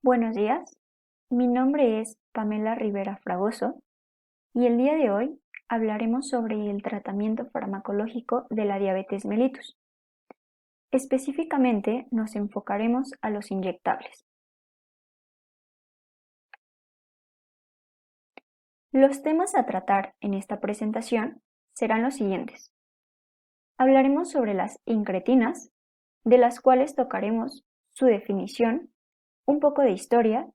Buenos días, mi nombre es Pamela Rivera Fragoso y el día de hoy hablaremos sobre el tratamiento farmacológico de la diabetes mellitus. Específicamente nos enfocaremos a los inyectables. Los temas a tratar en esta presentación serán los siguientes. Hablaremos sobre las incretinas, de las cuales tocaremos su definición, un poco de historia,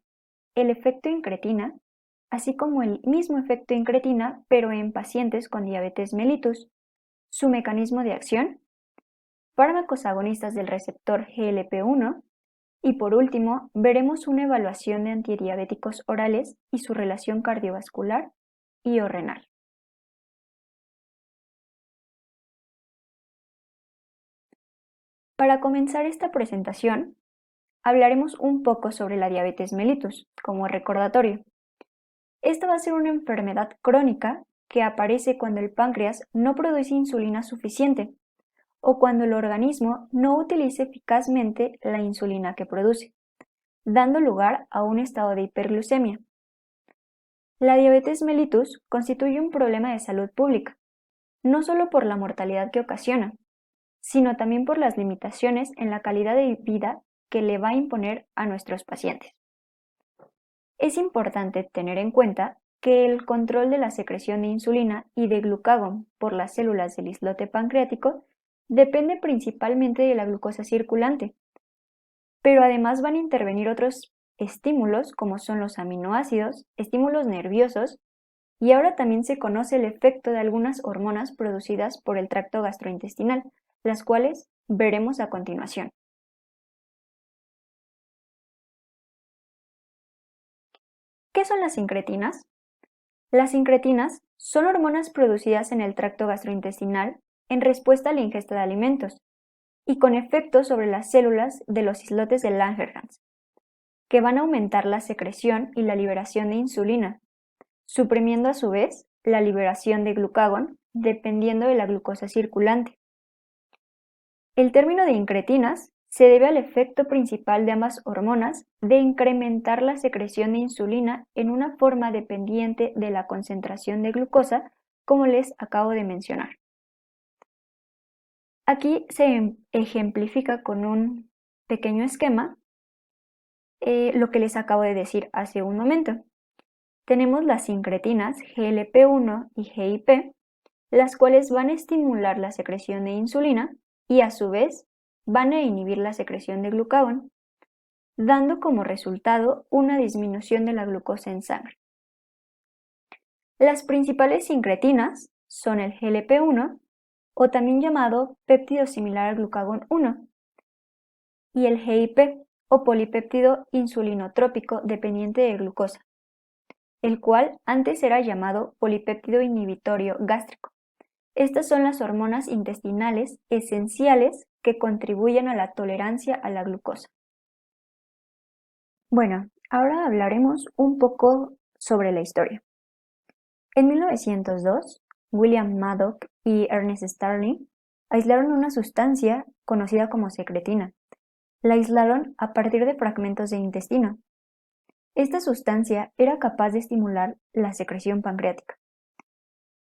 el efecto incretina, así como el mismo efecto incretina, pero en pacientes con diabetes mellitus, su mecanismo de acción, fármacos agonistas del receptor GLP-1 y por último veremos una evaluación de antidiabéticos orales y su relación cardiovascular y o renal. Para comenzar esta presentación, hablaremos un poco sobre la diabetes mellitus como recordatorio. Esta va a ser una enfermedad crónica que aparece cuando el páncreas no produce insulina suficiente o cuando el organismo no utiliza eficazmente la insulina que produce, dando lugar a un estado de hiperglucemia. La diabetes mellitus constituye un problema de salud pública, no solo por la mortalidad que ocasiona, sino también por las limitaciones en la calidad de vida que le va a imponer a nuestros pacientes. Es importante tener en cuenta que el control de la secreción de insulina y de glucagón por las células del islote pancreático depende principalmente de la glucosa circulante, pero además van a intervenir otros estímulos como son los aminoácidos, estímulos nerviosos, y ahora también se conoce el efecto de algunas hormonas producidas por el tracto gastrointestinal, las cuales veremos a continuación. ¿Qué son las incretinas? Las incretinas son hormonas producidas en el tracto gastrointestinal en respuesta a la ingesta de alimentos y con efectos sobre las células de los islotes de Langerhans, que van a aumentar la secreción y la liberación de insulina, suprimiendo a su vez la liberación de glucagón dependiendo de la glucosa circulante. El término de incretinas se debe al efecto principal de ambas hormonas de incrementar la secreción de insulina en una forma dependiente de la concentración de glucosa, como les acabo de mencionar. Aquí se ejemplifica con un pequeño esquema lo que les acabo de decir hace un momento. Tenemos las incretinas GLP-1 y GIP, las cuales van a estimular la secreción de insulina y a su vez van a inhibir la secreción de glucagón, dando como resultado una disminución de la glucosa en sangre. Las principales incretinas son el GLP-1, o también llamado péptido similar al glucagón 1, y el GIP, o polipéptido insulinotrópico dependiente de glucosa, el cual antes era llamado polipéptido inhibitorio gástrico. Estas son las hormonas intestinales esenciales que contribuyen a la tolerancia a la glucosa. Bueno, ahora hablaremos un poco sobre la historia. En 1902, William Madoc y Ernest Starling aislaron una sustancia conocida como secretina. La aislaron a partir de fragmentos de intestino. Esta sustancia era capaz de estimular la secreción pancreática.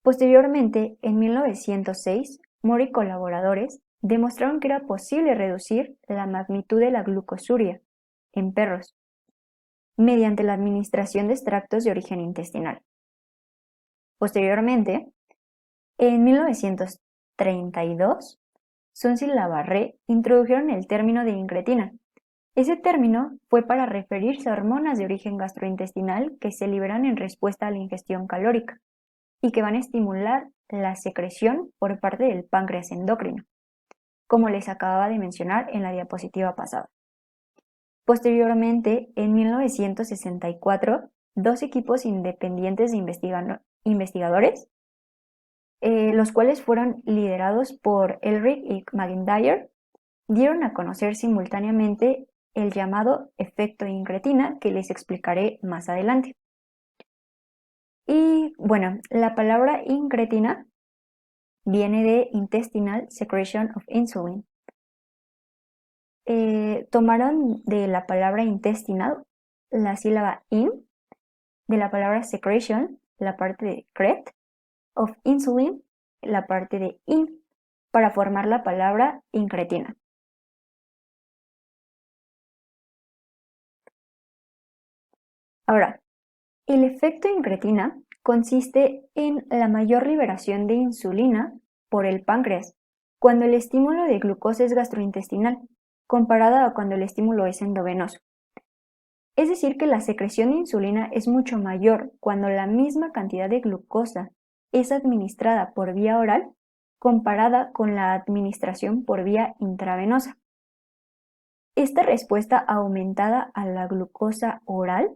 Posteriormente, en 1906, Moore y colaboradores demostraron que era posible reducir la magnitud de la glucosuria en perros mediante la administración de extractos de origen intestinal. Posteriormente, en 1932, Sunz y Labarré introdujeron el término de incretina. Ese término fue para referirse a hormonas de origen gastrointestinal que se liberan en respuesta a la ingestión calórica y que van a estimular la secreción por parte del páncreas endocrino, como les acababa de mencionar en la diapositiva pasada. Posteriormente, en 1964, dos equipos independientes de investigadores, los cuales fueron liderados por Elric y McIntyre, dieron a conocer simultáneamente el llamado efecto incretina, que les explicaré más adelante. Y bueno, la palabra incretina viene de Intestinal Secretion of Insulin. Tomaron de la palabra intestinal la sílaba in de la palabra secretion, la parte de cret, of insulin, la parte de in, para formar la palabra incretina. Ahora, el efecto incretina consiste en la mayor liberación de insulina por el páncreas cuando el estímulo de glucosa es gastrointestinal, comparada a cuando el estímulo es endovenoso. Es decir, que la secreción de insulina es mucho mayor cuando la misma cantidad de glucosa es administrada por vía oral comparada con la administración por vía intravenosa. Esta respuesta aumentada a la glucosa oral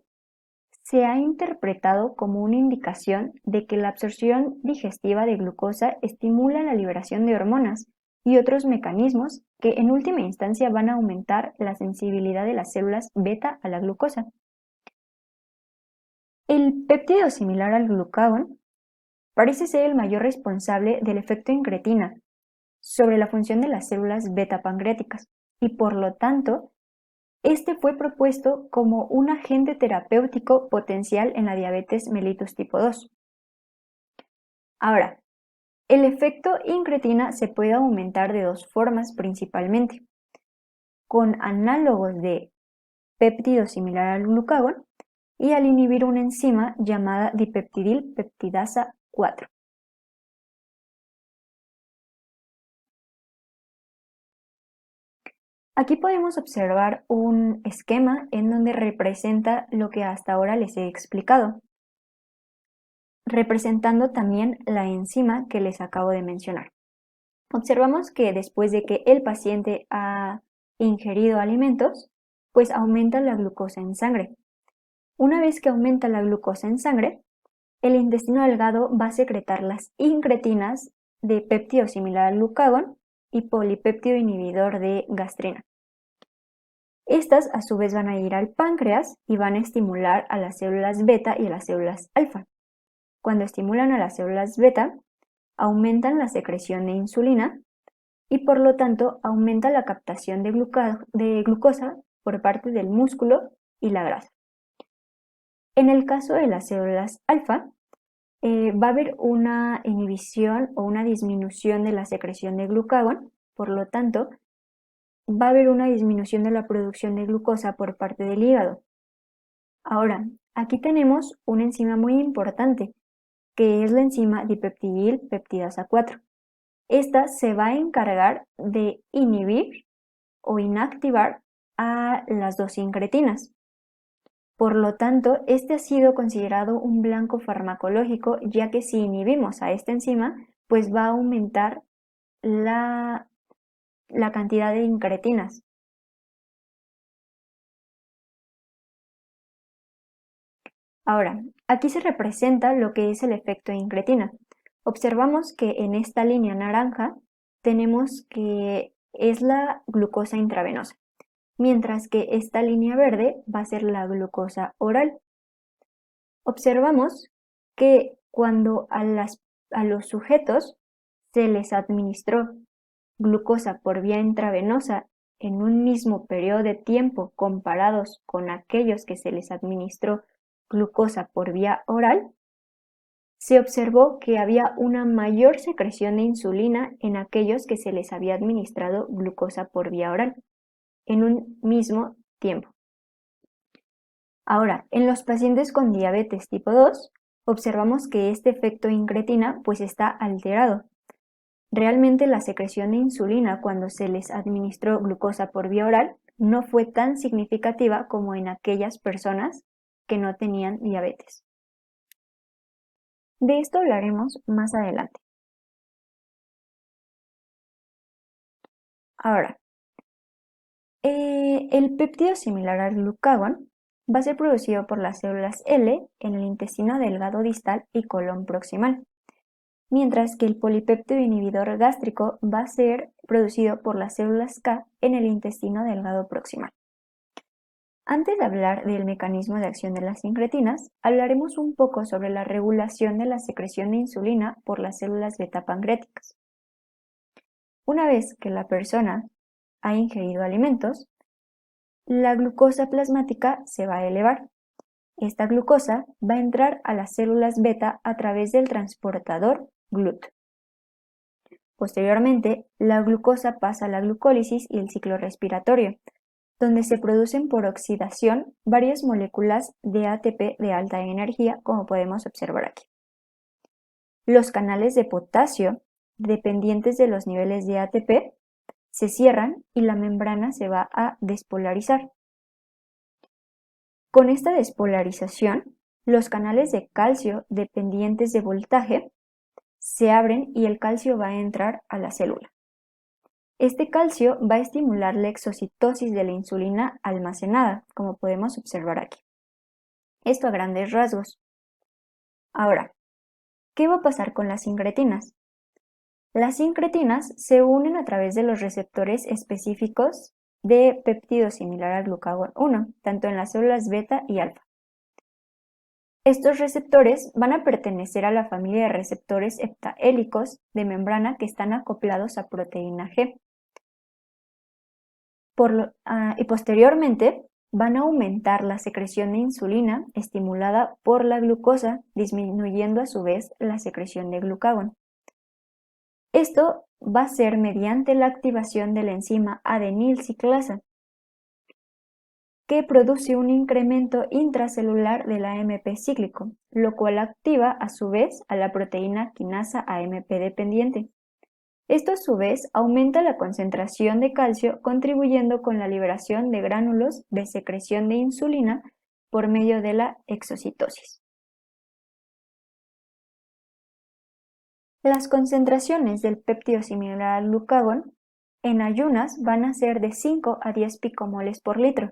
se ha interpretado como una indicación de que la absorción digestiva de glucosa estimula la liberación de hormonas y otros mecanismos que en última instancia van a aumentar la sensibilidad de las células beta a la glucosa. El péptido similar al glucagón parece ser el mayor responsable del efecto incretina sobre la función de las células beta pancreáticas y por lo tanto este fue propuesto como un agente terapéutico potencial en la diabetes mellitus tipo 2. Ahora, el efecto incretina se puede aumentar de dos formas principalmente, con análogos de péptido similar al glucagón y al inhibir una enzima llamada dipeptidil peptidasa 4. Aquí podemos observar un esquema en donde representa lo que hasta ahora les he explicado, representando también la enzima que les acabo de mencionar. Observamos que después de que el paciente ha ingerido alimentos, pues aumenta la glucosa en sangre. Una vez que aumenta la glucosa en sangre, el intestino delgado va a secretar las incretinas de péptido similar al glucagón y polipéptido inhibidor de gastrina. Estas a su vez van a ir al páncreas y van a estimular a las células beta y a las células alfa. Cuando estimulan a las células beta, aumentan la secreción de insulina y por lo tanto aumenta la captación de glucosa por parte del músculo y la grasa. En el caso de las células alfa, va a haber una inhibición o una disminución de la secreción de glucagón, por lo tanto, va a haber una disminución de la producción de glucosa por parte del hígado. Ahora, aquí tenemos una enzima muy importante, que es la enzima dipeptidil peptidasa 4. Esta se va a encargar de inhibir o inactivar a las dos incretinas. Por lo tanto, este ha sido considerado un blanco farmacológico, ya que si inhibimos a esta enzima, pues va a aumentar la cantidad de incretinas. Ahora, aquí se representa lo que es el efecto incretina. Observamos que en esta línea naranja tenemos que es la glucosa intravenosa, mientras que esta línea verde va a ser la glucosa oral. Observamos que cuando a los sujetos se les administró glucosa por vía intravenosa en un mismo periodo de tiempo comparados con aquellos que se les administró glucosa por vía oral, se observó que había una mayor secreción de insulina en aquellos que se les había administrado glucosa por vía oral en un mismo tiempo. Ahora, en los pacientes con diabetes tipo 2, observamos que este efecto incretina pues está alterado. Realmente la secreción de insulina cuando se les administró glucosa por vía oral no fue tan significativa como en aquellas personas que no tenían diabetes. De esto hablaremos más adelante. Ahora, el péptido similar al glucagón va a ser producido por las células L en el intestino delgado distal y colon proximal, mientras que el polipéptido inhibidor gástrico va a ser producido por las células K en el intestino delgado proximal. Antes de hablar del mecanismo de acción de las incretinas, hablaremos un poco sobre la regulación de la secreción de insulina por las células beta pancreáticas. Una vez que la persona ha ingerido alimentos, la glucosa plasmática se va a elevar. Esta glucosa va a entrar a las células beta a través del transportador GLUT. Posteriormente, la glucosa pasa a la glucólisis y el ciclo respiratorio, donde se producen por oxidación varias moléculas de ATP de alta energía, como podemos observar aquí. Los canales de potasio, dependientes de los niveles de ATP, se cierran y la membrana se va a despolarizar. Con esta despolarización, los canales de calcio dependientes de voltaje se abren y el calcio va a entrar a la célula. Este calcio va a estimular la exocitosis de la insulina almacenada, como podemos observar aquí. Esto a grandes rasgos. Ahora, ¿qué va a pasar con las incretinas? Las incretinas se unen a través de los receptores específicos de péptido similar al glucagón 1, tanto en las células beta y alfa. Estos receptores van a pertenecer a la familia de receptores heptahélicos de membrana que están acoplados a proteína G. Y posteriormente van a aumentar la secreción de insulina estimulada por la glucosa, disminuyendo a su vez la secreción de glucagón. Esto va a ser mediante la activación de la enzima adenilciclasa, que produce un incremento intracelular del AMP cíclico, lo cual activa a su vez a la proteína quinasa AMP dependiente. Esto a su vez aumenta la concentración de calcio, contribuyendo con la liberación de gránulos de secreción de insulina por medio de la exocitosis. Las concentraciones del péptido similar al glucagón en ayunas van a ser de 5 a 10 picomoles por litro,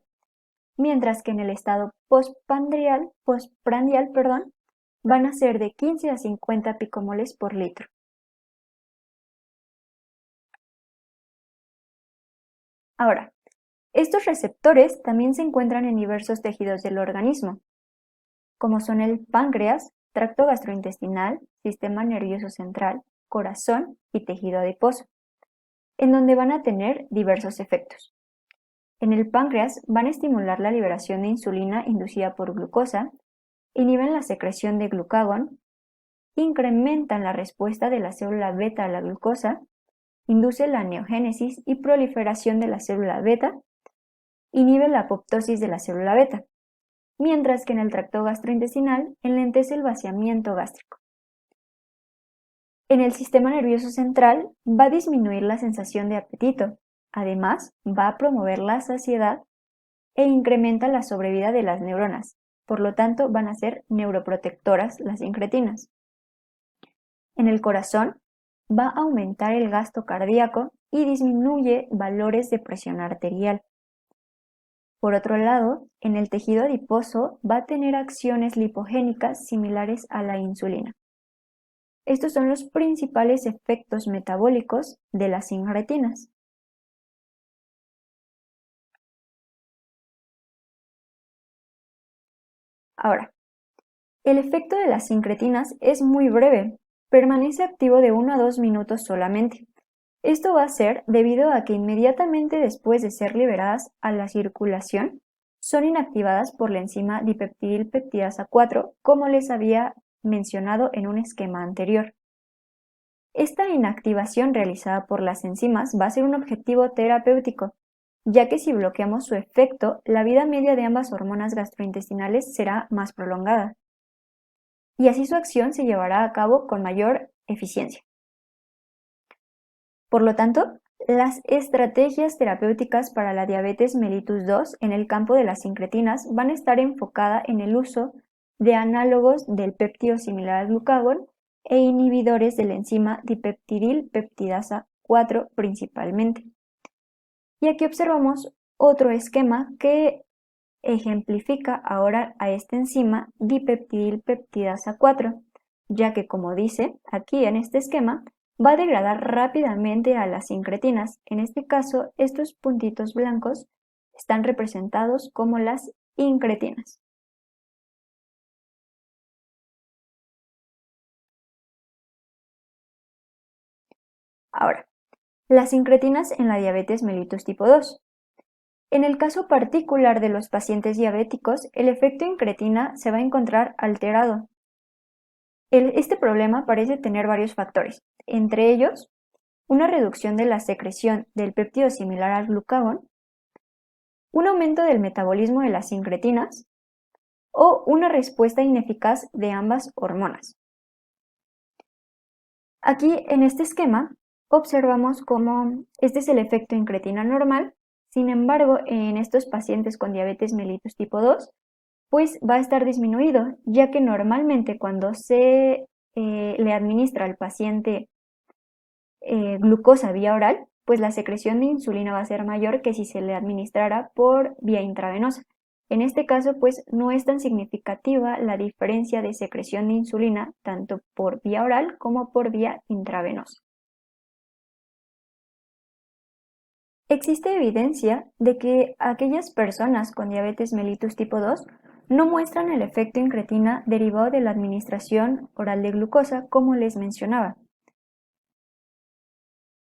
mientras que en el estado postprandial, van a ser de 15 a 50 picomoles por litro. Ahora, estos receptores también se encuentran en diversos tejidos del organismo, como son el páncreas, tracto gastrointestinal, sistema nervioso central, corazón y tejido adiposo, en donde van a tener diversos efectos. En el páncreas van a estimular la liberación de insulina inducida por glucosa, inhiben la secreción de glucagón, incrementan la respuesta de la célula beta a la glucosa, induce la neogénesis y proliferación de la célula beta, inhibe la apoptosis de la célula beta, mientras que en el tracto gastrointestinal enlentece el vaciamiento gástrico. En el sistema nervioso central va a disminuir la sensación de apetito, además va a promover la saciedad e incrementa la sobrevida de las neuronas, por lo tanto van a ser neuroprotectoras las incretinas. En el corazón va a aumentar el gasto cardíaco y disminuye valores de presión arterial. Por otro lado, en el tejido adiposo va a tener acciones lipogénicas similares a la insulina. Estos son los principales efectos metabólicos de las incretinas. Ahora, el efecto de las incretinas es muy breve, permanece activo de 1 a 2 minutos solamente. Esto va a ser debido a que inmediatamente después de ser liberadas a la circulación, son inactivadas por la enzima dipeptidilpeptidasa 4, como les había mencionado en un esquema anterior. Esta inactivación realizada por las enzimas va a ser un objetivo terapéutico, ya que si bloqueamos su efecto, la vida media de ambas hormonas gastrointestinales será más prolongada, y así su acción se llevará a cabo con mayor eficiencia. Por lo tanto, las estrategias terapéuticas para la diabetes mellitus 2 en el campo de las incretinas van a estar enfocadas en el uso de análogos del péptido similar al glucagón e inhibidores de la enzima dipeptidilpeptidasa 4 principalmente. Y aquí observamos otro esquema que ejemplifica ahora a esta enzima dipeptidilpeptidasa 4, ya que como dice aquí en este esquema, va a degradar rápidamente a las incretinas. En este caso, estos puntitos blancos están representados como las incretinas. Ahora, las incretinas en la diabetes mellitus tipo 2. En el caso particular de los pacientes diabéticos, el efecto incretina se va a encontrar alterado. Este problema parece tener varios factores, entre ellos una reducción de la secreción del péptido similar al glucagón, un aumento del metabolismo de las incretinas o una respuesta ineficaz de ambas hormonas. Aquí en este esquema observamos cómo este es el efecto incretina normal. Sin embargo, en estos pacientes con diabetes mellitus tipo 2, pues va a estar disminuido, ya que normalmente cuando se le administra al paciente glucosa vía oral, pues la secreción de insulina va a ser mayor que si se le administrara por vía intravenosa. En este caso, pues no es tan significativa la diferencia de secreción de insulina tanto por vía oral como por vía intravenosa. Existe evidencia de que aquellas personas con diabetes mellitus tipo 2 no muestran el efecto incretina derivado de la administración oral de glucosa, como les mencionaba.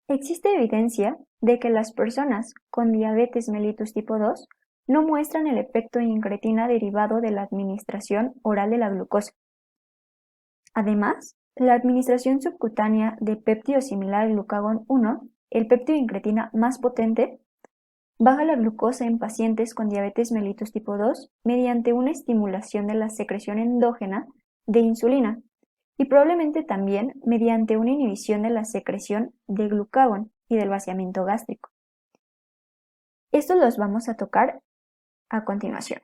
Existe evidencia de que las personas con diabetes mellitus tipo 2 no muestran el efecto incretina derivado de la administración oral de la glucosa. Además, la administración subcutánea de péptido similar al glucagón 1, el péptido incretina más potente, baja la glucosa en pacientes con diabetes mellitus tipo 2 mediante una estimulación de la secreción endógena de insulina y probablemente también mediante una inhibición de la secreción de glucagón y del vaciamiento gástrico. Estos los vamos a tocar a continuación.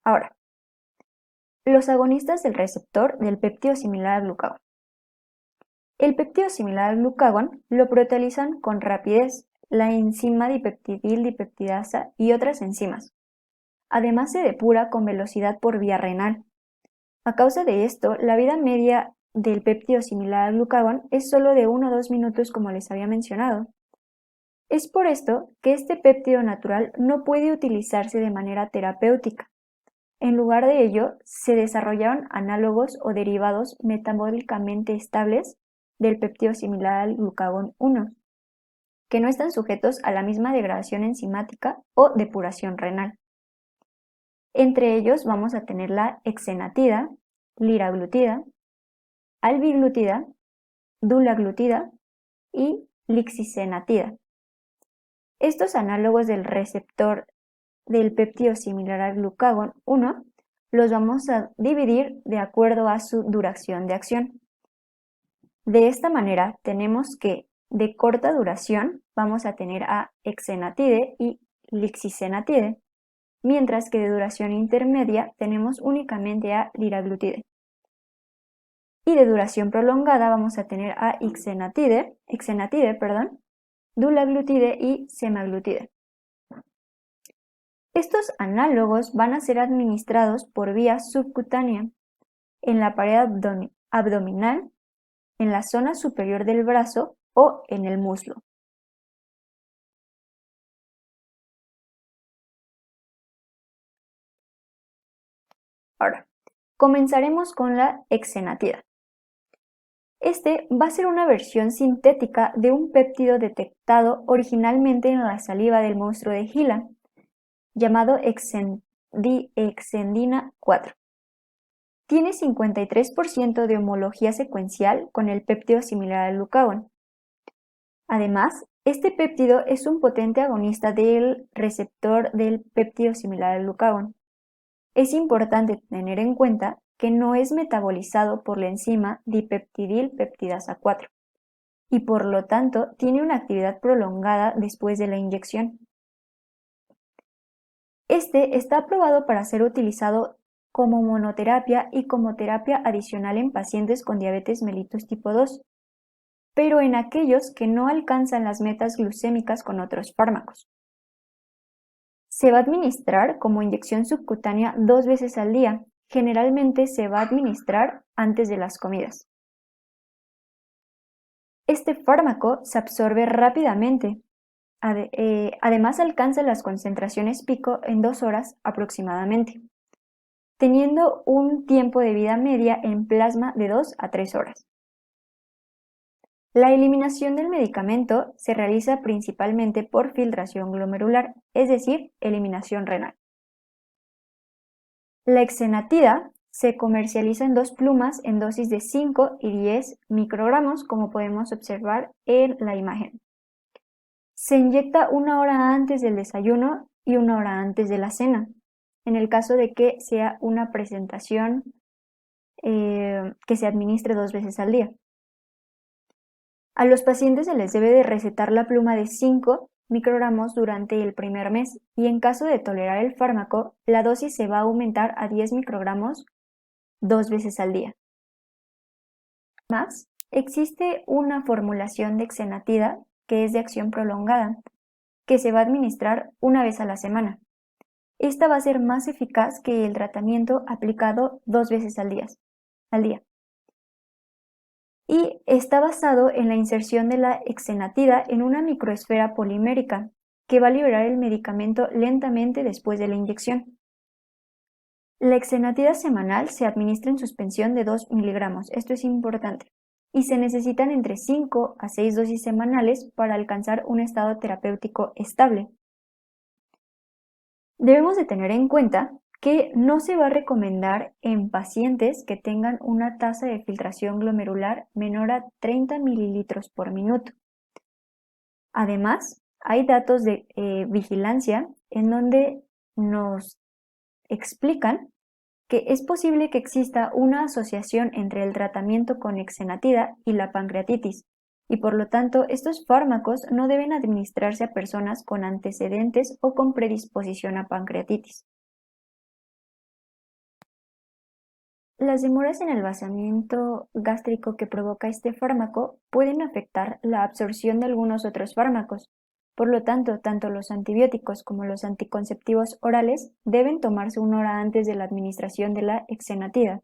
Ahora, los agonistas del receptor del péptido similar al glucagón. El péptido similar al glucagón lo proteolizan con rapidez la enzima dipeptidil dipeptidasa y otras enzimas. Además se depura con velocidad por vía renal. A causa de esto, la vida media del péptido similar al glucagón es solo de 1 o 2 minutos, como les había mencionado. Es por esto que este péptido natural no puede utilizarse de manera terapéutica. En lugar de ello, se desarrollaron análogos o derivados metabólicamente estables del péptido similar al glucagón 1, que no están sujetos a la misma degradación enzimática o depuración renal. Entre ellos vamos a tener la hexenatida, liraglutida, albiglutida, dulaglutida y lixisenatida. Estos análogos del receptor del péptido similar al glucagón 1 los vamos a dividir de acuerdo a su duración de acción. De esta manera tenemos que de corta duración vamos a tener a hexenatide y lixisenatide, mientras que de duración intermedia tenemos únicamente a liraglutide. Y de duración prolongada vamos a tener a hexenatide, dulaglutide y semaglutide. Estos análogos van a ser administrados por vía subcutánea en la pared abdominal, en la zona superior del brazo o en el muslo. Ahora, comenzaremos con la hexenatida. Este va a ser una versión sintética de un péptido detectado originalmente en la saliva del monstruo de Gila, llamado hexendina 4. Tiene 53% de homología secuencial con el péptido similar al glucagón. Además, este péptido es un potente agonista del receptor del péptido similar al glucagón. Es importante tener en cuenta que no es metabolizado por la enzima dipeptidil peptidasa 4 y por lo tanto tiene una actividad prolongada después de la inyección. Este está aprobado para ser utilizado como monoterapia y como terapia adicional en pacientes con diabetes mellitus tipo 2, pero en aquellos que no alcanzan las metas glucémicas con otros fármacos. Se va a administrar como inyección subcutánea 2 veces al día. Generalmente se va a administrar antes de las comidas. Este fármaco se absorbe rápidamente. Además alcanza las concentraciones pico en 2 horas aproximadamente, teniendo un tiempo de vida media en plasma de 2 a 3 horas. La eliminación del medicamento se realiza principalmente por filtración glomerular, es decir, eliminación renal. La exenatida se comercializa en 2 plumas en dosis de 5 y 10 microgramos, como podemos observar en la imagen. Se inyecta 1 hora antes del desayuno y 1 hora antes de la cena, en el caso de que sea una presentación que se administre 2 veces al día. A los pacientes se les debe de recetar la pluma de 5 microgramos durante el primer mes y en caso de tolerar el fármaco, la dosis se va a aumentar a 10 microgramos 2 veces al día. Además, existe una formulación de exenatida que es de acción prolongada, que se va a administrar 1 vez a la semana. Esta va a ser más eficaz que el tratamiento aplicado 2 veces al día. Y está basado en la inserción de la exenatida en una microesfera polimérica, que va a liberar el medicamento lentamente después de la inyección. La exenatida semanal se administra en suspensión de 2 miligramos, esto es importante, y se necesitan entre 5 a 6 dosis semanales para alcanzar un estado terapéutico estable. Debemos de tener en cuenta que no se va a recomendar en pacientes que tengan una tasa de filtración glomerular menor a 30 mililitros por minuto. Además, hay datos de vigilancia en donde nos explican que es posible que exista una asociación entre el tratamiento con exenatida y la pancreatitis, y por lo tanto estos fármacos no deben administrarse a personas con antecedentes o con predisposición a pancreatitis. Las demoras en el vaciamiento gástrico que provoca este fármaco pueden afectar la absorción de algunos otros fármacos. Por lo tanto, tanto los antibióticos como los anticonceptivos orales deben tomarse 1 hora antes de la administración de la exenatida.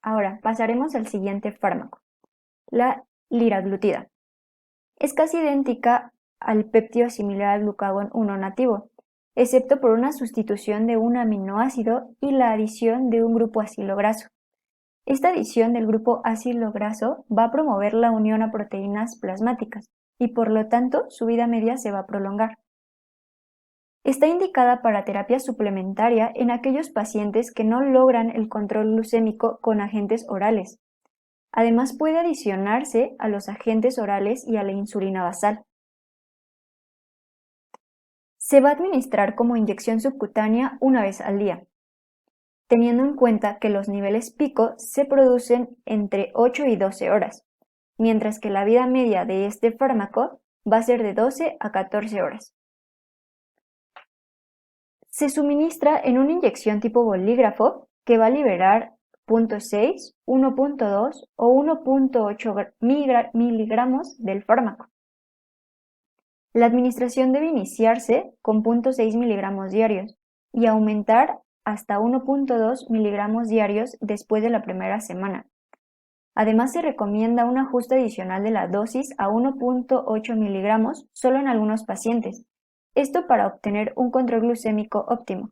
Ahora, pasaremos al siguiente fármaco, la liraglutida. Es casi idéntica al péptido similar al glucagón 1 nativo, excepto por una sustitución de un aminoácido y la adición de un grupo acilo graso. Esta adición del grupo acilo graso va a promover la unión a proteínas plasmáticas y por lo tanto su vida media se va a prolongar. Está indicada para terapia suplementaria en aquellos pacientes que no logran el control glucémico con agentes orales. Además puede adicionarse a los agentes orales y a la insulina basal. Se va a administrar como inyección subcutánea 1 vez al día, teniendo en cuenta que los niveles pico se producen entre 8 y 12 horas, mientras que la vida media de este fármaco va a ser de 12 a 14 horas. Se suministra en una inyección tipo bolígrafo que va a liberar 0.6, 1.2 o 1.8 miligramos del fármaco. La administración debe iniciarse con 0.6 miligramos diarios y aumentar hasta 1.2 miligramos diarios después de la primera semana. Además, se recomienda un ajuste adicional de la dosis a 1.8 miligramos solo en algunos pacientes, esto para obtener un control glucémico óptimo.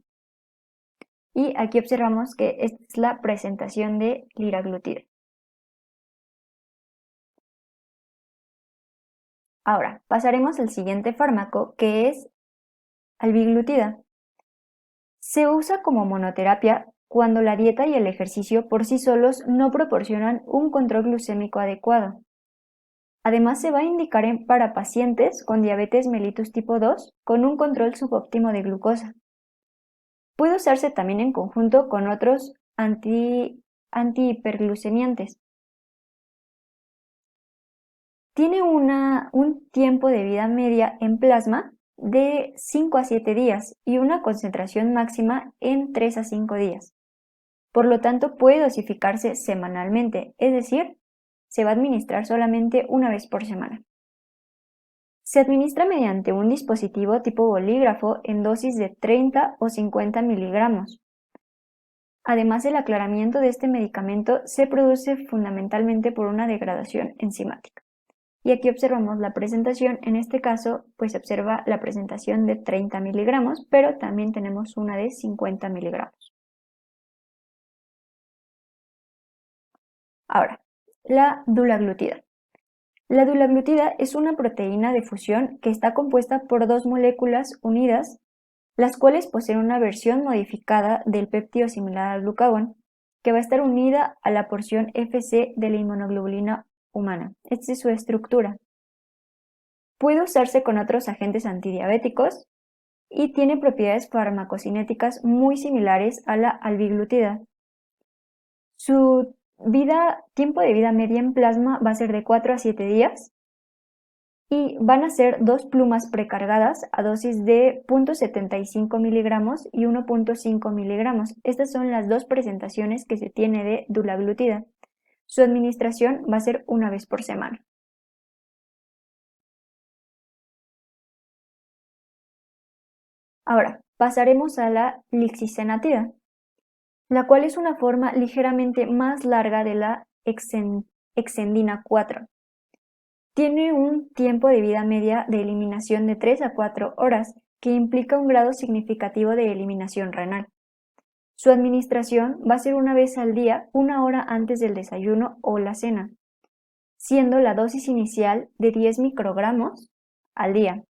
Y aquí observamos que esta es la presentación de liraglutida. Ahora, pasaremos al siguiente fármaco, que es albiglutida. Se usa como monoterapia cuando la dieta y el ejercicio por sí solos no proporcionan un control glucémico adecuado. Además, se va a indicar para pacientes con diabetes mellitus tipo 2 con un control subóptimo de glucosa. Puede usarse también en conjunto con otros antihiperglucemiantes. Tiene un tiempo de vida media en plasma de 5 a 7 días y una concentración máxima en 3 a 5 días. Por lo tanto, puede dosificarse semanalmente, es decir, se va a administrar solamente 1 vez por semana. Se administra mediante un dispositivo tipo bolígrafo en dosis de 30 o 50 miligramos. Además, el aclaramiento de este medicamento se produce fundamentalmente por una degradación enzimática. Y aquí observamos la presentación, en este caso pues se observa la presentación de 30 miligramos, pero también tenemos una de 50 miligramos. Ahora, la dulaglutida. La dulaglutida es una proteína de fusión que está compuesta por dos moléculas unidas, las cuales poseen una versión modificada del péptido similar al glucagón, que va a estar unida a la porción Fc de la inmunoglobulina humana. Esta es su estructura. Puede usarse con otros agentes antidiabéticos y tiene propiedades farmacocinéticas muy similares a la albiglutida. Su tiempo de vida media en plasma va a ser de 4 a 7 días y van a ser dos plumas precargadas a dosis de 0.75 miligramos y 1.5 miligramos. Estas son las dos presentaciones que se tiene de dulaglutida. Su administración va a ser una vez por semana. Ahora, pasaremos a la lixisenatida, la cual es una forma ligeramente más larga de la exendina 4. Tiene un tiempo de vida media de eliminación de 3 a 4 horas, que implica un grado significativo de eliminación renal. Su administración va a ser una vez al día, 1 hora antes del desayuno o la cena, siendo la dosis inicial de 10 microgramos al día.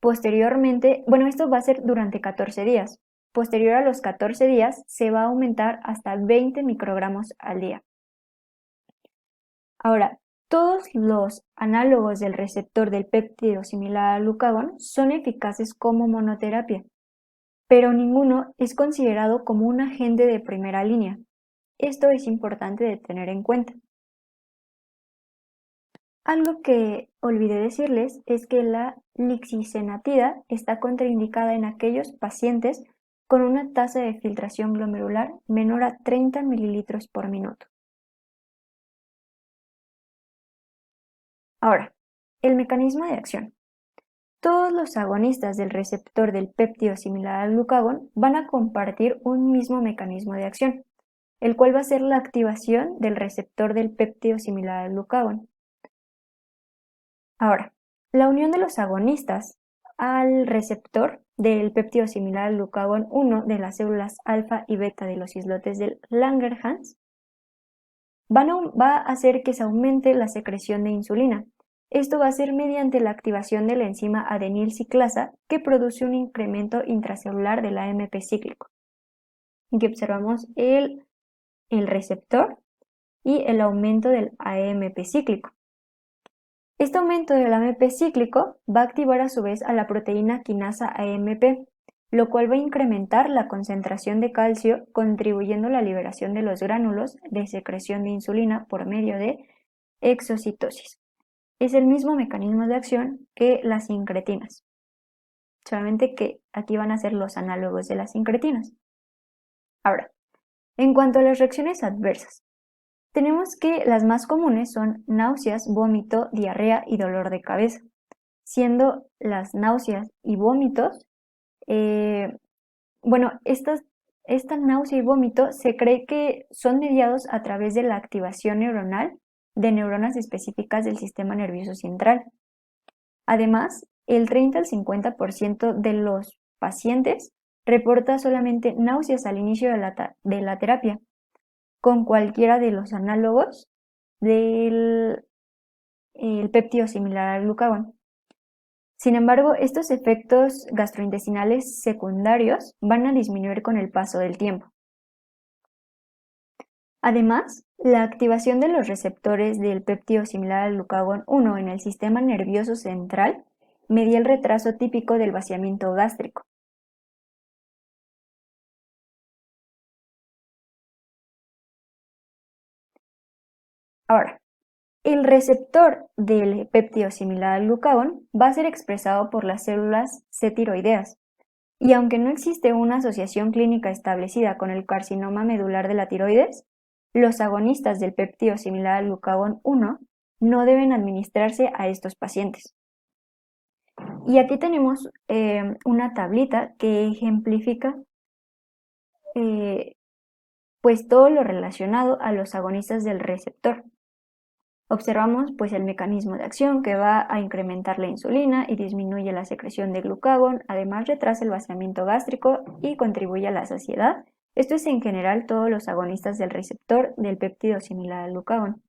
Posteriormente, esto va a ser durante 14 días. Posterior a los 14 días se va a aumentar hasta 20 microgramos al día. Ahora, todos los análogos del receptor del péptido similar al glucagón son eficaces como monoterapia, pero ninguno es considerado como un agente de primera línea. Esto es importante de tener en cuenta. Algo que olvidé decirles es que la lixisenatida está contraindicada en aquellos pacientes con una tasa de filtración glomerular menor a 30 mililitros por minuto. Ahora, el mecanismo de acción. Todos los agonistas del receptor del péptido similar al glucagón van a compartir un mismo mecanismo de acción, el cual va a ser la activación del receptor del péptido similar al glucagón. Ahora, la unión de los agonistas al receptor del péptido similar al glucagón 1 de las células alfa y beta de los islotes del Langerhans va a hacer que se aumente la secreción de insulina. Esto va a ser mediante la activación de la enzima adenilciclasa, que produce un incremento intracelular del AMP cíclico. Aquí observamos el receptor y el aumento del AMP cíclico. Este aumento del AMP cíclico va a activar a su vez a la proteína quinasa AMP, lo cual va a incrementar la concentración de calcio, contribuyendo a la liberación de los gránulos de secreción de insulina por medio de exocitosis. Es el mismo mecanismo de acción que las incretinas, solamente que aquí van a ser los análogos de las incretinas. Ahora, en cuanto a las reacciones adversas, tenemos que las más comunes son náuseas, vómito, diarrea y dolor de cabeza, siendo las náuseas y vómitos, esta náusea y vómito se cree que son mediados a través de la activación neuronal de neuronas específicas del sistema nervioso central. Además, el 30 al 50% de los pacientes reporta solamente náuseas al inicio de la terapia, con cualquiera de los análogos del péptido similar al glucagón. Sin embargo, estos efectos gastrointestinales secundarios van a disminuir con el paso del tiempo. Además, la activación de los receptores del péptido similar al glucagón 1 en el sistema nervioso central media el retraso típico del vaciamiento gástrico. Ahora, el receptor del péptido similar al glucagón va a ser expresado por las células C tiroideas, y aunque no existe una asociación clínica establecida con el carcinoma medular de la tiroides, los agonistas del péptido similar al glucagón 1 no deben administrarse a estos pacientes. Y aquí tenemos una tablita que ejemplifica pues todo lo relacionado a los agonistas del receptor. Observamos pues el mecanismo de acción, que va a incrementar la insulina y disminuye la secreción de glucagón, además retrasa el vaciamiento gástrico y contribuye a la saciedad, Esto es en general todos los agonistas del receptor del péptido similar al glucagón.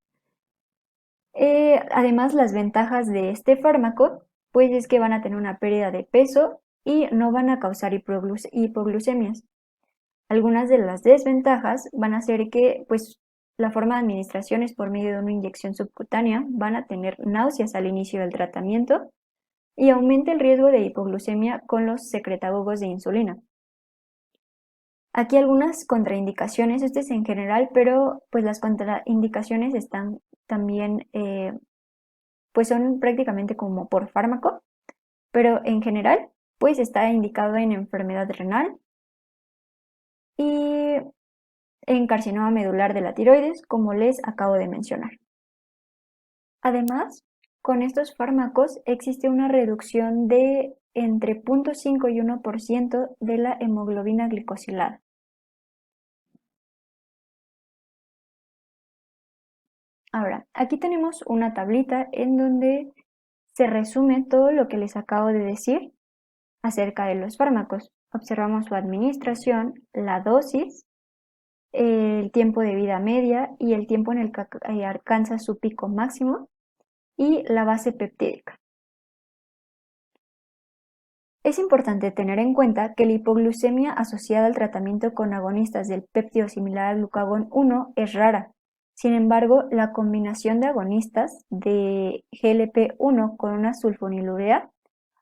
Además, las ventajas de este fármaco, pues es que van a tener una pérdida de peso y no van a causar hipoglucemias. Algunas de las desventajas van a ser que, pues, la forma de administración es por medio de una inyección subcutánea, van a tener náuseas al inicio del tratamiento y aumenta el riesgo de hipoglucemia con los secretagogos de insulina. Aquí algunas contraindicaciones, esto es en general, pero pues las contraindicaciones están también, pues son prácticamente como por fármaco, pero en general, pues está indicado en enfermedad renal y en carcinoma medular de la tiroides, como les acabo de mencionar. Además, con estos fármacos existe una reducción de entre 0.5 y 1% de la hemoglobina glicosilada. Ahora, aquí tenemos una tablita en donde se resume todo lo que les acabo de decir acerca de los fármacos. Observamos su administración, la dosis, el tiempo de vida media y el tiempo en el que alcanza su pico máximo y la base peptídica. Es importante tener en cuenta que la hipoglucemia asociada al tratamiento con agonistas del péptido similar al glucagón 1 es rara. Sin embargo, la combinación de agonistas de GLP-1 con una sulfonilurea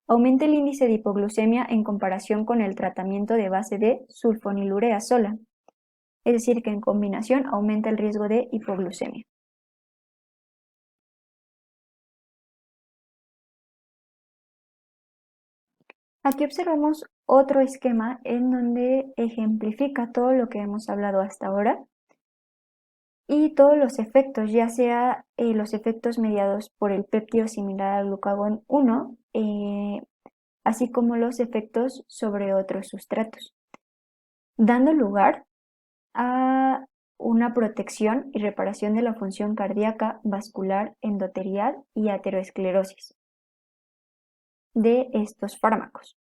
aumenta el índice de hipoglucemia en comparación con el tratamiento de base de sulfonilurea sola. Es decir, que en combinación aumenta el riesgo de hipoglucemia. Aquí observamos otro esquema en donde ejemplifica todo lo que hemos hablado hasta ahora y todos los efectos, ya sea los efectos mediados por el péptido similar al glucagón 1, así como los efectos sobre otros sustratos, dando lugar a una protección y reparación de la función cardíaca, vascular, endotelial y aterosclerosis de estos fármacos.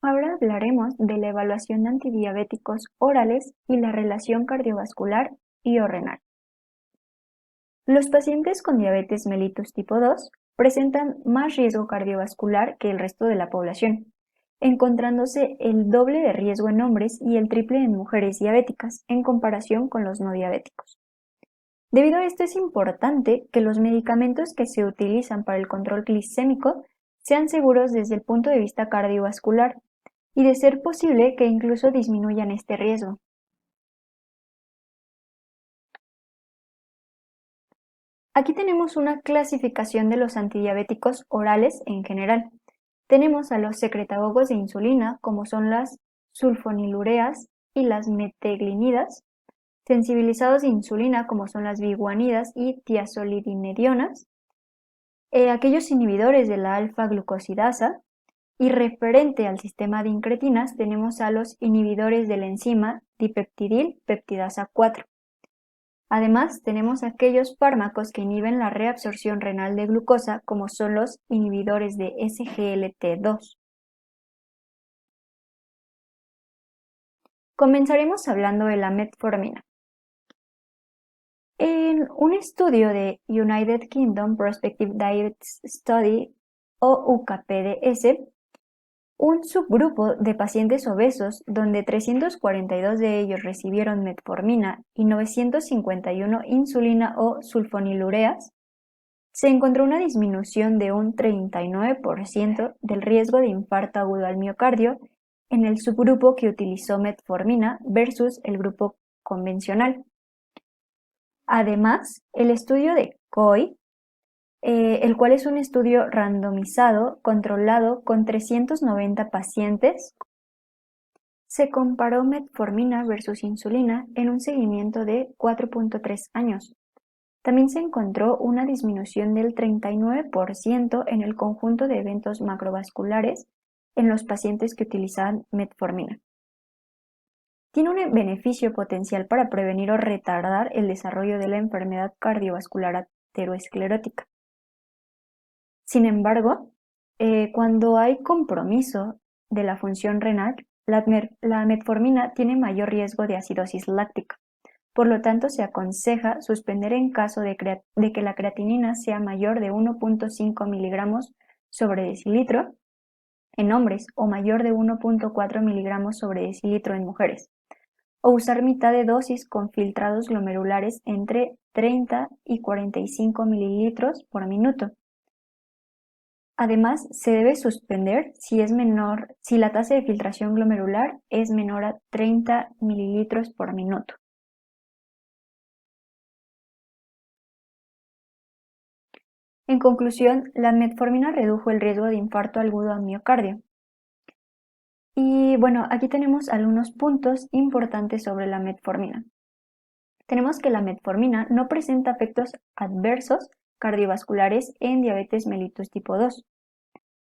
Ahora hablaremos de la evaluación de antidiabéticos orales y la relación cardiovascular y o renal. Los pacientes con diabetes mellitus tipo 2 presentan más riesgo cardiovascular que el resto de la población, encontrándose el doble de riesgo en hombres y el triple en mujeres diabéticas en comparación con los no diabéticos. Debido a esto es importante que los medicamentos que se utilizan para el control glicémico sean seguros desde el punto de vista cardiovascular y de ser posible que incluso disminuyan este riesgo. Aquí tenemos una clasificación de los antidiabéticos orales en general. Tenemos a los secretagogos de insulina, como son las sulfonilureas y las meteglinidas, sensibilizados de insulina, como son las biguanidas y tiazolidinedionas, aquellos inhibidores de la alfa-glucosidasa, y referente al sistema de incretinas tenemos a los inhibidores de la enzima dipeptidil peptidasa 4. Además, tenemos aquellos fármacos que inhiben la reabsorción renal de glucosa, como son los inhibidores de SGLT2. Comenzaremos hablando de la metformina. En un estudio de United Kingdom Prospective Diabetes Study, o UKPDS, un subgrupo de pacientes obesos, donde 342 de ellos recibieron metformina y 951 insulina o sulfonilureas, se encontró una disminución de un 39% del riesgo de infarto agudo al miocardio en el subgrupo que utilizó metformina versus el grupo convencional. Además, el estudio de COI, el cual es un estudio randomizado, controlado con 390 pacientes, se comparó metformina versus insulina en un seguimiento de 4.3 años. También se encontró una disminución del 39% en el conjunto de eventos macrovasculares en los pacientes que utilizaban metformina. Tiene un beneficio potencial para prevenir o retardar el desarrollo de la enfermedad cardiovascular aterosclerótica. Sin embargo, cuando hay compromiso de la función renal, la metformina tiene mayor riesgo de acidosis láctica. Por lo tanto, se aconseja suspender en caso de que la creatinina sea mayor de 1.5 miligramos sobre decilitro en hombres o mayor de 1.4 miligramos sobre decilitro en mujeres, o usar mitad de dosis con filtrados glomerulares entre 30 y 45 mililitros por minuto. Además, se debe suspender si la tasa de filtración glomerular es menor a 30 mililitros por minuto. En conclusión, la metformina redujo el riesgo de infarto agudo a miocardio. Y bueno, aquí tenemos algunos puntos importantes sobre la metformina. Tenemos que la metformina no presenta efectos adversos cardiovasculares en diabetes mellitus tipo 2.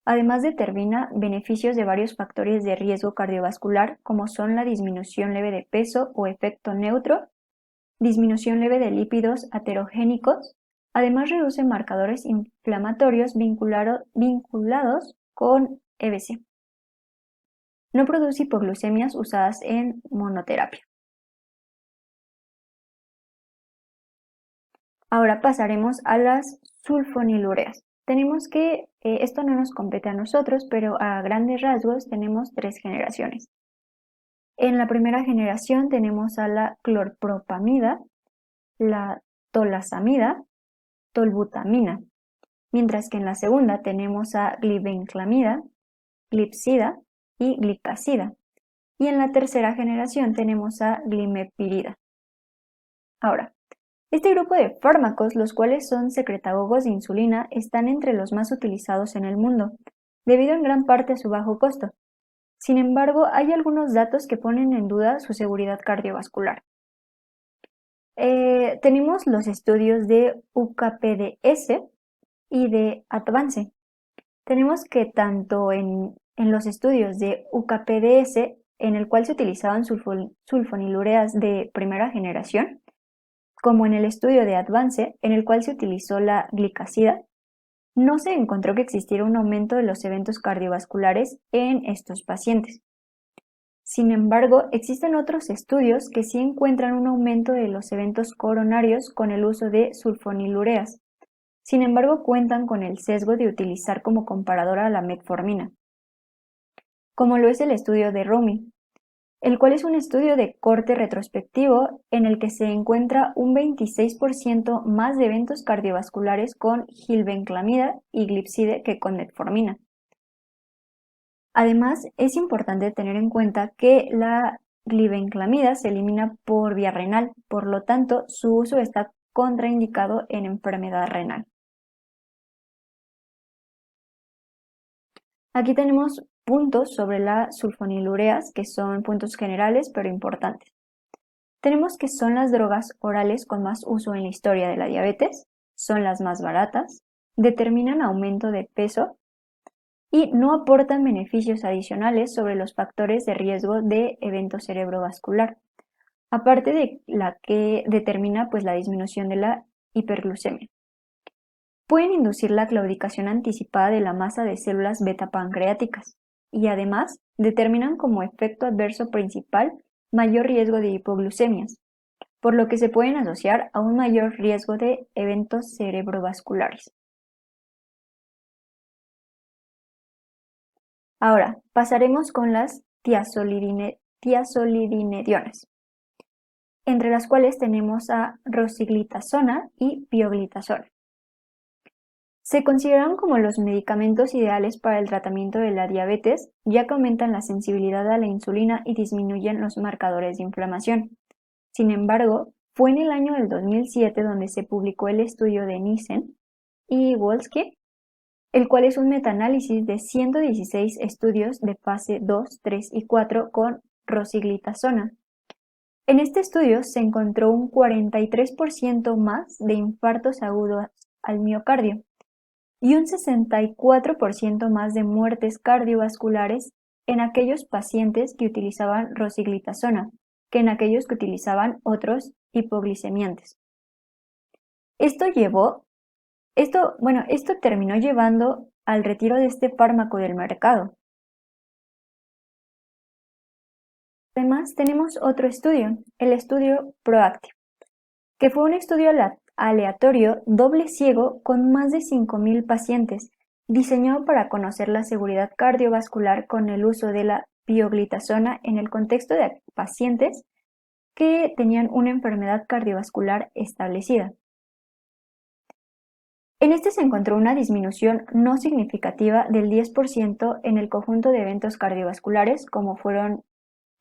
Además determina beneficios de varios factores de riesgo cardiovascular como son la disminución leve de peso o efecto neutro, disminución leve de lípidos aterogénicos. Además reduce marcadores inflamatorios vinculados con EBC. No produce hipoglucemias usadas en monoterapia. Ahora pasaremos a las sulfonilureas. Tenemos que, esto no nos compete a nosotros, pero a grandes rasgos tenemos 3 generaciones. En la primera generación tenemos a la clorpropamida, la tolasamida, tolbutamina, mientras que en la segunda tenemos a glibenclamida, glipsida y glicazida, y en la tercera generación tenemos a glimepirida. Ahora, este grupo de fármacos, los cuales son secretagogos de insulina, están entre los más utilizados en el mundo, debido en gran parte a su bajo costo. Sin embargo, hay algunos datos que ponen en duda su seguridad cardiovascular. Tenemos los estudios de UKPDS y de Advance. Tenemos que tanto en los estudios de UKPDS, en el cual se utilizaban sulfonilureas de primera generación, como en el estudio de Advance, en el cual se utilizó la glicazida, no se encontró que existiera un aumento de los eventos cardiovasculares en estos pacientes. Sin embargo, existen otros estudios que sí encuentran un aumento de los eventos coronarios con el uso de sulfonilureas. Sin embargo, cuentan con el sesgo de utilizar como comparadora a la metformina, como lo es el estudio de Rumi, el cual es un estudio de corte retrospectivo en el que se encuentra un 26% más de eventos cardiovasculares con glibenclamida y glipside que con metformina. Además, es importante tener en cuenta que la glibenclamida se elimina por vía renal, por lo tanto, su uso está contraindicado en enfermedad renal. Aquí tenemos puntos sobre las sulfonilureas que son puntos generales pero importantes. Tenemos que son las drogas orales con más uso en la historia de la diabetes, son las más baratas, determinan aumento de peso y no aportan beneficios adicionales sobre los factores de riesgo de evento cerebrovascular, aparte de la que determina pues la disminución de la hiperglucemia. Pueden inducir la claudicación anticipada de la masa de células beta pancreáticas y además determinan como efecto adverso principal mayor riesgo de hipoglucemias, por lo que se pueden asociar a un mayor riesgo de eventos cerebrovasculares. Ahora, pasaremos con las tiazolidinedionas, entre las cuales tenemos a rosiglitazona y pioglitazona. Se consideran como los medicamentos ideales para el tratamiento de la diabetes, ya que aumentan la sensibilidad a la insulina y disminuyen los marcadores de inflamación. Sin embargo, fue en el año del 2007 donde se publicó el estudio de Nissen y Wolski, el cual es un metaanálisis de 116 estudios de fase 2, 3 y 4 con rosiglitazona. En este estudio se encontró un 43% más de infartos agudos al miocardio y un 64% más de muertes cardiovasculares en aquellos pacientes que utilizaban rosiglitazona que en aquellos que utilizaban otros hipoglicemiantes. Esto terminó llevando al retiro de este fármaco del mercado. Además, tenemos otro estudio, el estudio PROACTIVE, que fue un estudio aleatorio doble ciego con más de 5.000 pacientes, diseñado para conocer la seguridad cardiovascular con el uso de la pioglitazona en el contexto de pacientes que tenían una enfermedad cardiovascular establecida. En este se encontró una disminución no significativa del 10% en el conjunto de eventos cardiovasculares como fueron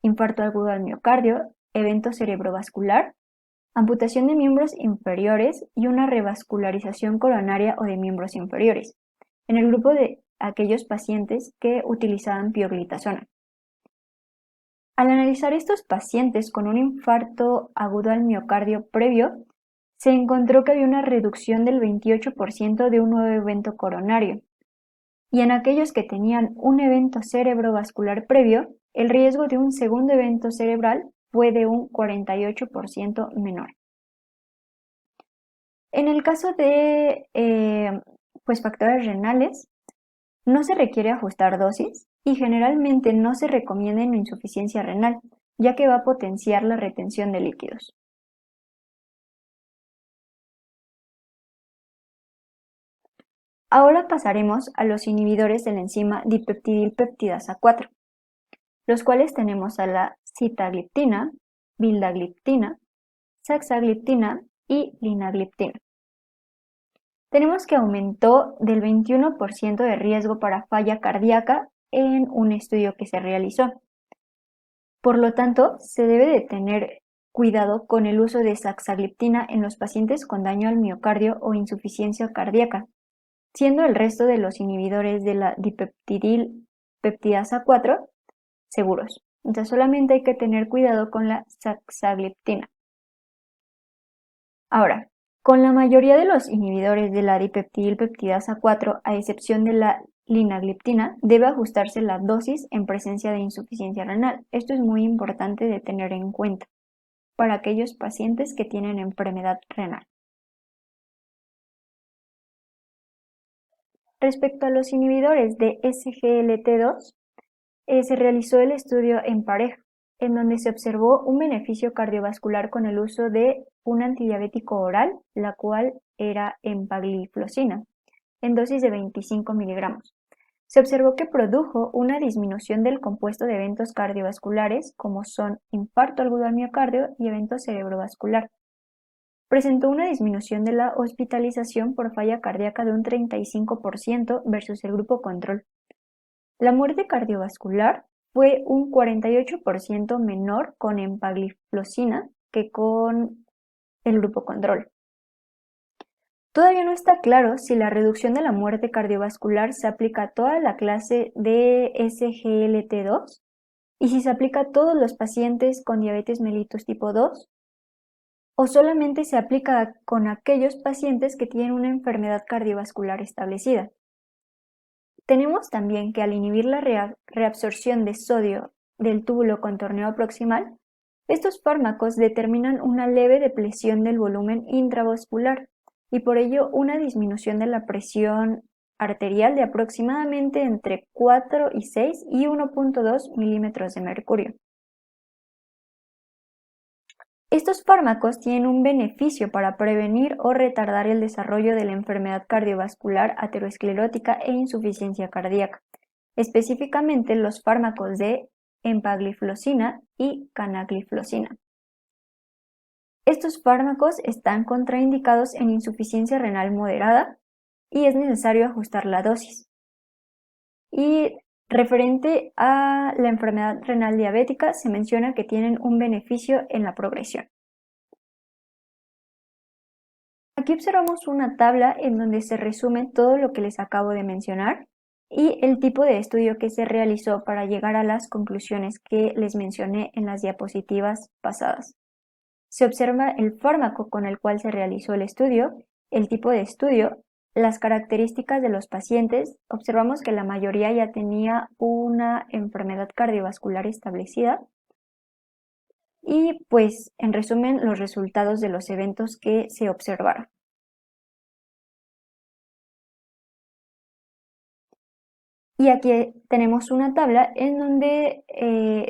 infarto agudo al miocardio, evento cerebrovascular, amputación de miembros inferiores y una revascularización coronaria o de miembros inferiores, en el grupo de aquellos pacientes que utilizaban pioglitazona. Al analizar estos pacientes con un infarto agudo al miocardio previo, se encontró que había una reducción del 28% de un nuevo evento coronario, y en aquellos que tenían un evento cerebrovascular previo, el riesgo de un segundo evento cerebral fue de un 48% menor. En el caso de factores renales, no se requiere ajustar dosis y generalmente no se recomienda en insuficiencia renal, ya que va a potenciar la retención de líquidos. Ahora pasaremos a los inhibidores de la enzima dipeptidilpeptidasa 4, los cuales tenemos a la sitagliptina, vildagliptina, saxagliptina y linagliptina. Tenemos que aumentó del 21% de riesgo para falla cardíaca en un estudio que se realizó. Por lo tanto, se debe de tener cuidado con el uso de saxagliptina en los pacientes con daño al miocardio o insuficiencia cardíaca, siendo el resto de los inhibidores de la dipeptidilpeptidasa 4 seguros. Entonces solamente hay que tener cuidado con la saxagliptina. Ahora, con la mayoría de los inhibidores de la dipeptidilpeptidasa 4, a excepción de la linagliptina, debe ajustarse la dosis en presencia de insuficiencia renal. Esto es muy importante de tener en cuenta para aquellos pacientes que tienen enfermedad renal. Respecto a los inhibidores de SGLT2, se realizó el estudio en pareja, en donde se observó un beneficio cardiovascular con el uso de un antidiabético oral, la cual era empagliflozina, en dosis de 25 miligramos. Se observó que produjo una disminución del compuesto de eventos cardiovasculares como son infarto agudo al miocardio y evento cerebrovascular. Presentó una disminución de la hospitalización por falla cardíaca de un 35% versus el grupo control. La muerte cardiovascular fue un 48% menor con empagliflozina que con el grupo control. Todavía no está claro si la reducción de la muerte cardiovascular se aplica a toda la clase de SGLT2 y si se aplica a todos los pacientes con diabetes mellitus tipo 2 o solamente se aplica con aquellos pacientes que tienen una enfermedad cardiovascular establecida. Tenemos también que al inhibir la reabsorción de sodio del túbulo contorneo proximal, estos fármacos determinan una leve depresión del volumen intravascular y por ello una disminución de la presión arterial de aproximadamente entre 4 y 6 y 1.2 milímetros de mercurio. Estos fármacos tienen un beneficio para prevenir o retardar el desarrollo de la enfermedad cardiovascular aterosclerótica e insuficiencia cardíaca, específicamente los fármacos de empagliflozina y canagliflozina. Estos fármacos están contraindicados en insuficiencia renal moderada y es necesario ajustar la dosis. Y referente a la enfermedad renal diabética, se menciona que tienen un beneficio en la progresión. Aquí observamos una tabla en donde se resume todo lo que les acabo de mencionar y el tipo de estudio que se realizó para llegar a las conclusiones que les mencioné en las diapositivas pasadas. Se observa el fármaco con el cual se realizó el estudio, el tipo de estudio, las características de los pacientes. Observamos que la mayoría ya tenía una enfermedad cardiovascular establecida y pues en resumen los resultados de los eventos que se observaron. Y aquí tenemos una tabla en donde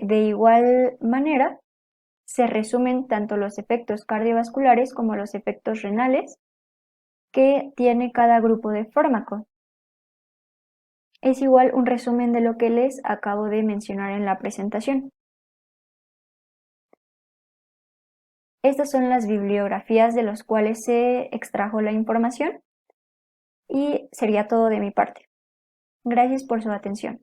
de igual manera se resumen tanto los efectos cardiovasculares como los efectos renales que tiene cada grupo de fármacos. Es igual un resumen de lo que les acabo de mencionar en la presentación. Estas son las bibliografías de las cuales se extrajo la información y sería todo de mi parte. Gracias por su atención.